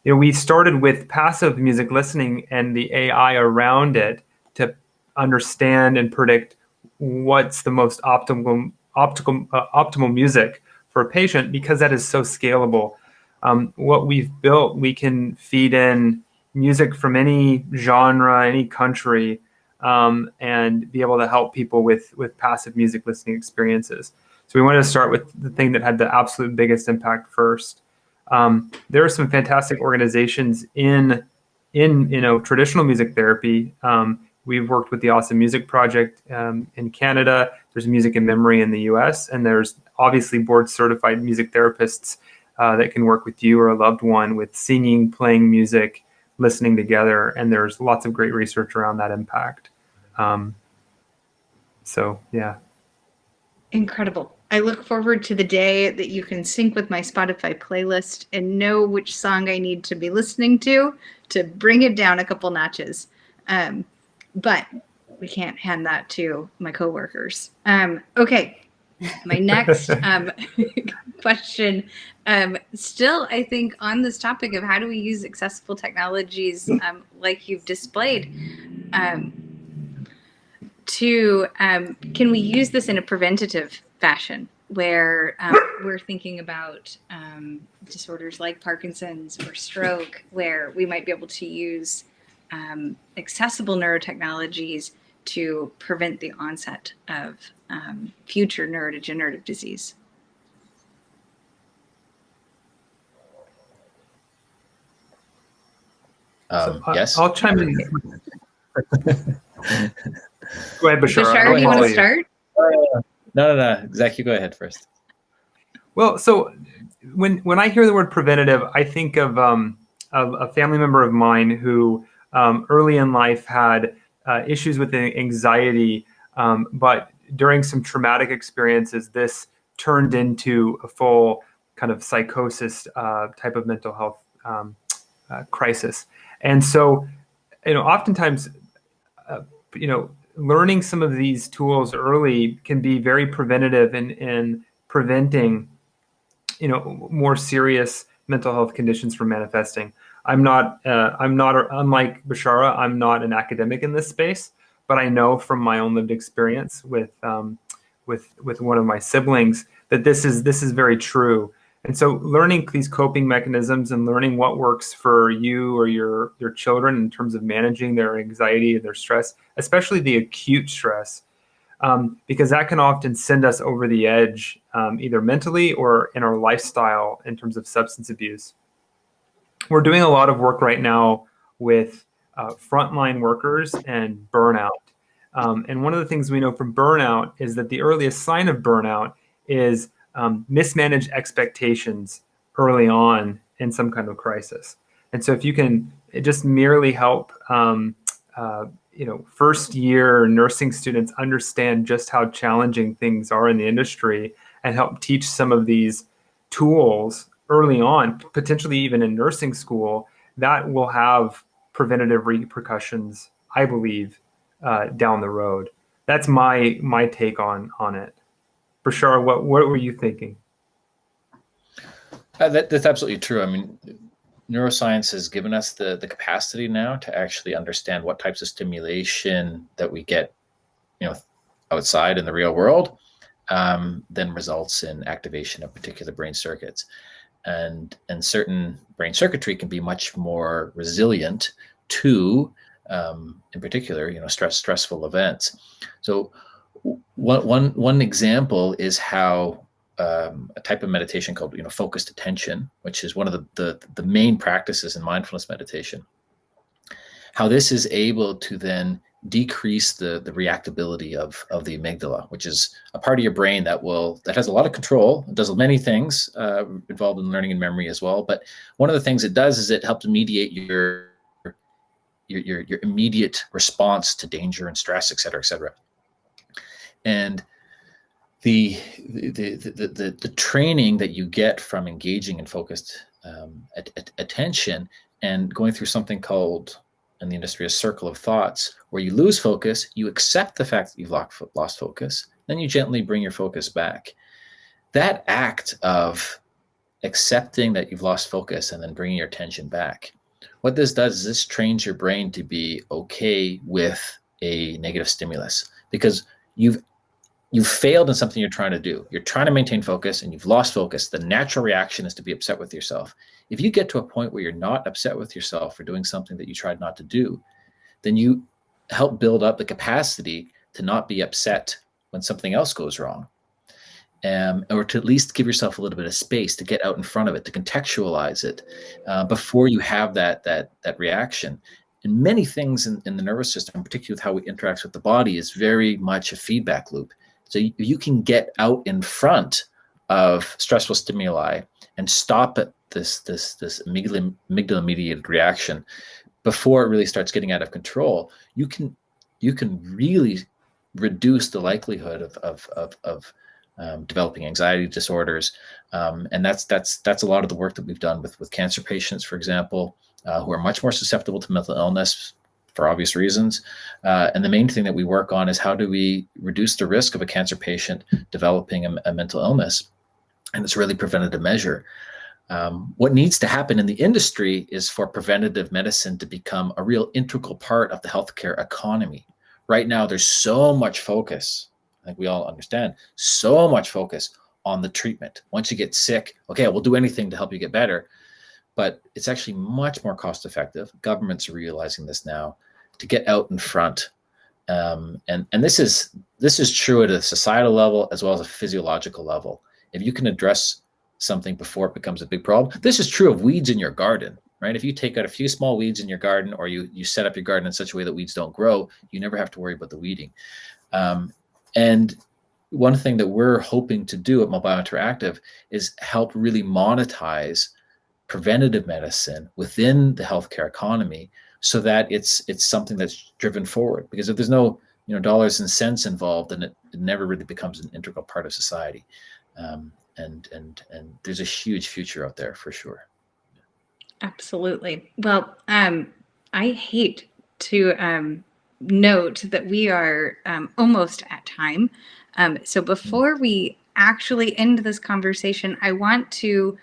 We started with passive music listening and the AI around it to understand and predict what's the most optimal music for a patient, because that is so scalable. What we've built, we can feed in music from any genre, any country, and be able to help people with passive music listening experiences. So we wanted to start with the thing that had the absolute biggest impact first. There are some fantastic organizations in traditional music therapy. We've worked with the Awesome Music Project in Canada. There's Music in Memory in the US, and there's obviously board certified music therapists that can work with you or a loved one with singing, playing music, listening together, and there's lots of great research around that impact. So yeah. Incredible. I look forward to the day that you can sync with my Spotify playlist and know which song I need to be listening to bring it down a couple notches. But we can't hand that to my coworkers. Okay. My next question, still, I think, on this topic of how do we use accessible technologies like you've displayed can we use this in a preventative fashion where we're thinking about disorders like Parkinson's or stroke, where we might be able to use accessible neurotechnologies to prevent the onset of future neurodegenerative disease? Yes. I'll chime in. Go ahead, Bechara. Bechara, do you want to start? No. Zach, you go ahead first. Well, so when I hear the word preventative, I think of a family member of mine who early in life had issues with anxiety, but during some traumatic experiences, this turned into a full kind of psychosis type of mental health crisis. And so, oftentimes, learning some of these tools early can be very preventative in preventing, more serious mental health conditions from manifesting. I'm not unlike Bechara, I'm not an academic in this space, but I know from my own lived experience with one of my siblings that this is very true. And so learning these coping mechanisms and learning what works for you or your children in terms of managing their anxiety and their stress, especially the acute stress, because that can often send us over the edge, either mentally or in our lifestyle in terms of substance abuse. We're doing a lot of work right now with frontline workers and burnout. And one of the things we know from burnout is that the earliest sign of burnout is mismanaged expectations early on in some kind of crisis. And so if you can just merely help first year nursing students understand just how challenging things are in the industry and help teach some of these tools early on, potentially even in nursing school, that will have preventative repercussions, I believe, down the road. That's my take on it. Bechara, what were you thinking? That's absolutely true. I mean, neuroscience has given us the capacity now to actually understand what types of stimulation that we get, outside in the real world, then results in activation of particular brain circuits, and certain brain circuitry can be much more resilient to, in particular, stressful events. So one example is how a type of meditation called focused attention, which is one of the main practices in mindfulness meditation, how this is able to then decrease the reactability of the amygdala, which is a part of your brain that has a lot of control. It does many things involved in learning and memory as well. But one of the things it does is it helps mediate your immediate response to danger and stress, et cetera, et cetera. And the training that you get from engaging in focused attention and going through something called, in the industry, a circle of thoughts, where you lose focus, you accept the fact that you've lost focus, then you gently bring your focus back. That act of accepting that you've lost focus and then bringing your attention back, what this does is this trains your brain to be okay with a negative stimulus, because you've failed in something you're trying to do. You're trying to maintain focus and you've lost focus. The natural reaction is to be upset with yourself. If you get to a point where you're not upset with yourself for doing something that you tried not to do, then you help build up the capacity to not be upset when something else goes wrong. Or to at least give yourself a little bit of space to get out in front of it, to contextualize it before you have that reaction. And many things in the nervous system, particularly with how it interacts with the body, is very much a feedback loop. So you can get out in front of stressful stimuli and stop at this amygdala-mediated reaction before it really starts getting out of control. You can really reduce the likelihood of developing anxiety disorders, and that's a lot of the work that we've done with cancer patients, for example, who are much more susceptible to mental illness, for obvious reasons. And the main thing that we work on is how do we reduce the risk of a cancer patient developing a mental illness? And it's really preventative measure. What needs to happen in the industry is for preventative medicine to become a real integral part of the healthcare economy. Right now, there's so much focus, I think we all understand, so much focus on the treatment. Once you get sick, okay, we'll do anything to help you get better. But it's actually much more cost effective. Governments are realizing this now, to get out in front. And this is true at a societal level as well as a physiological level. If you can address something before it becomes a big problem, this is true of weeds in your garden, right? If you take out a few small weeds in your garden, or you set up your garden in such a way that weeds don't grow, you never have to worry about the weeding. And one thing that we're hoping to do at Mobio Interactive is help really monetize preventative medicine within the healthcare economy, so that it's something that's driven forward. Because if there's no dollars and cents involved, then it never really becomes an integral part of society. And there's a huge future out there for sure. Absolutely. Well, I hate to note that we are almost at time. So before we actually end this conversation, I want to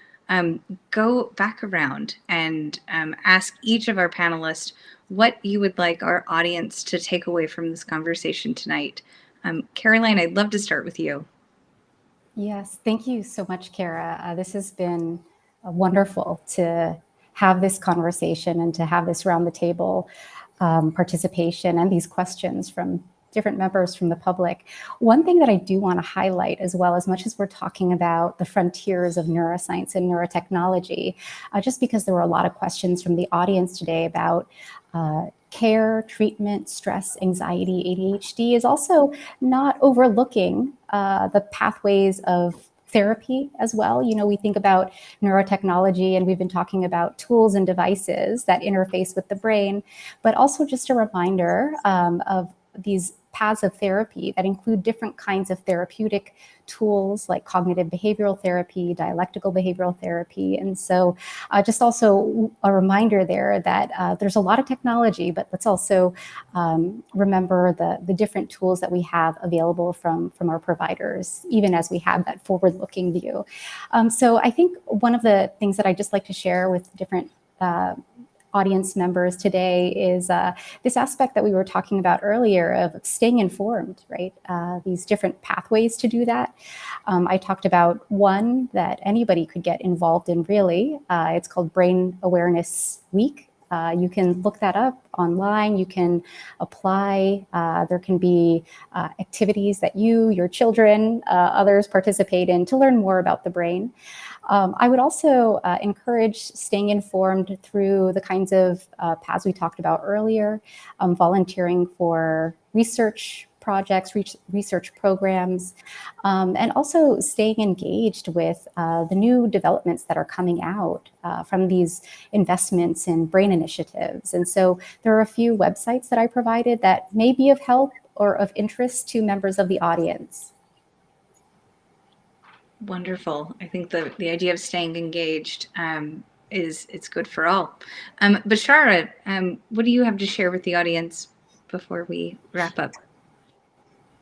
go back around and ask each of our panelists what you would like our audience to take away from this conversation tonight. Caroline, I'd love to start with you. Yes, thank you so much, Cara. This has been wonderful to have this conversation and to have this round the table participation and these questions from different members from the public. One thing that I do want to highlight as well, as much as we're talking about the frontiers of neuroscience and neurotechnology, just because there were a lot of questions from the audience today about care, treatment, stress, anxiety, ADHD, is also not overlooking the pathways of therapy as well. We think about neurotechnology, and we've been talking about tools and devices that interface with the brain, but also just a reminder of these paths of therapy that include different kinds of therapeutic tools like cognitive behavioral therapy, dialectical behavioral therapy. And so just also a reminder there that there's a lot of technology, but let's also remember the different tools that we have available from our providers, even as we have that forward-looking view. So I think one of the things that I just like to share with different audience members today is this aspect that we were talking about earlier of staying informed, right? These different pathways to do that. I talked about one that anybody could get involved in, really. It's called Brain Awareness Week. You can look that up online. You can apply. There can be activities that your children, others participate in to learn more about the brain. I would also encourage staying informed through the kinds of paths we talked about earlier, volunteering for research projects, research programs, and also staying engaged with the new developments that are coming out from these investments in brain initiatives. And so there are a few websites that I provided that may be of help or of interest to members of the audience. Wonderful. I think the idea of staying engaged it's good for all. Bechara, what do you have to share with the audience before we wrap up?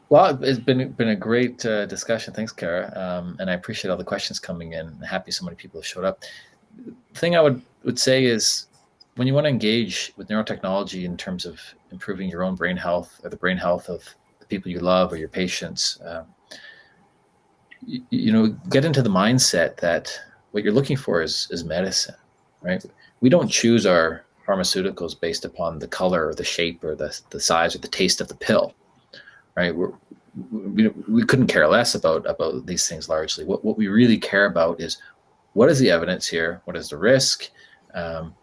Well, it's been a great discussion. Thanks, Cara. And I appreciate all the questions coming in. I'm happy so many people have showed up. The thing I would say is, when you want to engage with neurotechnology in terms of improving your own brain health or the brain health of the people you love or your patients, get into the mindset that what you're looking for is medicine, right? We don't choose our pharmaceuticals based upon the color or the shape or the size or the taste of the pill, right? We couldn't care less about these things largely. What we really care about is, what is the evidence here? What is the risk? And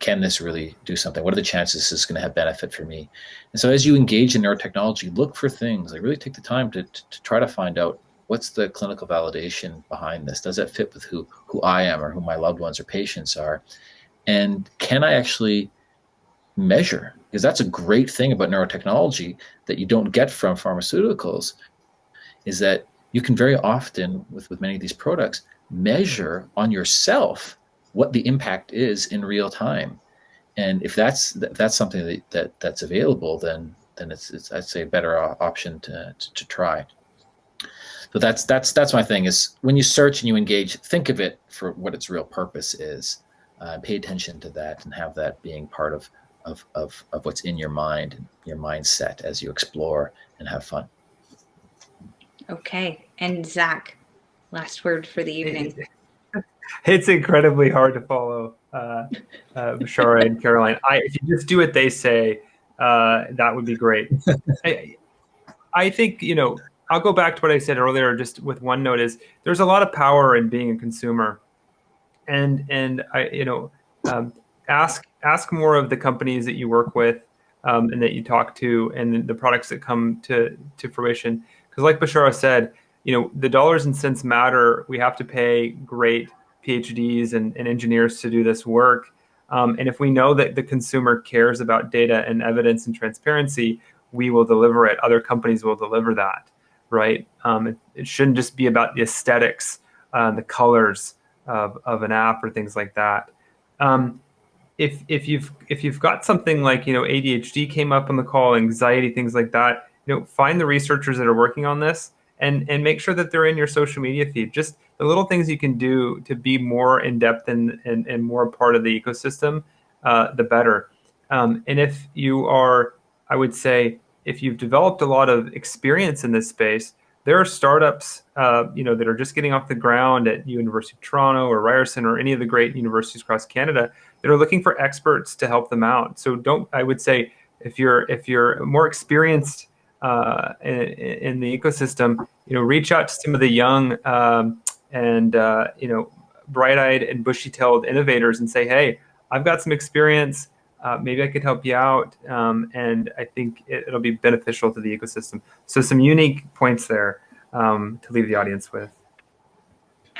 can this really do something? What are the chances this is going to have benefit for me? And so as you engage in neurotechnology, look for things, like really take the time to try to find out, what's the clinical validation behind this? Does that fit with who I am or who my loved ones or patients are? And can I actually measure? Because that's a great thing about neurotechnology that you don't get from pharmaceuticals, is that you can very often, with many of these products, measure on yourself what the impact is in real time. And if that's something that's available, then it's I'd say a better option to try. So that's my thing, is when you search and you engage, think of it for what its real purpose is. Pay attention to that and have that being part of what's in your mind and your mindset as you explore and have fun. Okay. And Zach, last word for the evening. It's incredibly hard to follow Bechara and Caroline. If you just do what they say, that would be great. I think, I'll go back to what I said earlier, just with one note, is there's a lot of power in being a consumer. And ask more of the companies that you work with and that you talk to, and the products that come to fruition. Because like Bechara said, the dollars and cents matter. We have to pay great PhDs and engineers to do this work. And if we know that the consumer cares about data and evidence and transparency, we will deliver it. Other companies will deliver that, right? It shouldn't just be about the aesthetics, the colors of an app or things like that. If you've got something like ADHD came up on the call, anxiety, things like that, find the researchers that are working on this and make sure that they're in your social media feed. Just the little things you can do to be more in depth and more part of the ecosystem, the better. And if you are, I would say, if you've developed a lot of experience in this space, there are startups, that are just getting off the ground at University of Toronto or Ryerson or any of the great universities across Canada that are looking for experts to help them out. So I would say, if you're more experienced in the ecosystem, reach out to some of the young and bright-eyed and bushy-tailed innovators and say, hey, I've got some experience. Maybe I could help you out. And I think it'll be beneficial to the ecosystem. So some unique points there. to leave the audience with.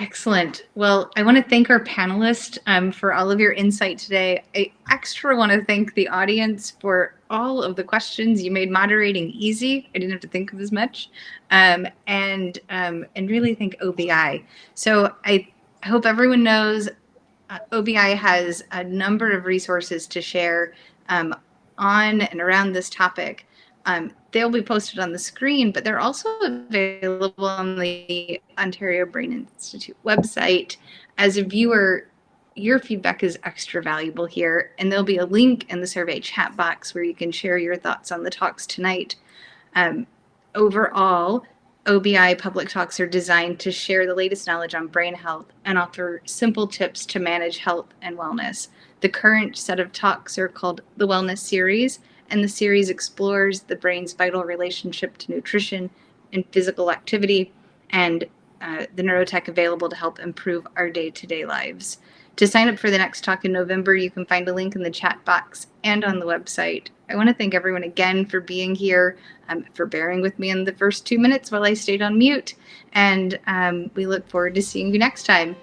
Excellent. Well, I want to thank our panelists for all of your insight today. I extra want to thank the audience for all of the questions. You made moderating easy. I didn't have to think of as much. And really thank OBI. So I hope everyone knows OBI has a number of resources to share on and around this topic. They'll be posted on the screen, but they're also available on the Ontario Brain Institute website. As a viewer, your feedback is extra valuable here, and there'll be a link in the survey chat box where you can share your thoughts on the talks tonight. Overall, OBI public talks are designed to share the latest knowledge on brain health and offer simple tips to manage health and wellness. The current set of talks are called the Wellness Series, and the series explores the brain's vital relationship to nutrition and physical activity, and the neurotech available to help improve our day-to-day lives. To sign up for the next talk in November, you can find a link in the chat box and on the website. I want to thank everyone again for being here, for bearing with me in the first 2 minutes while I stayed on mute, and we look forward to seeing you next time.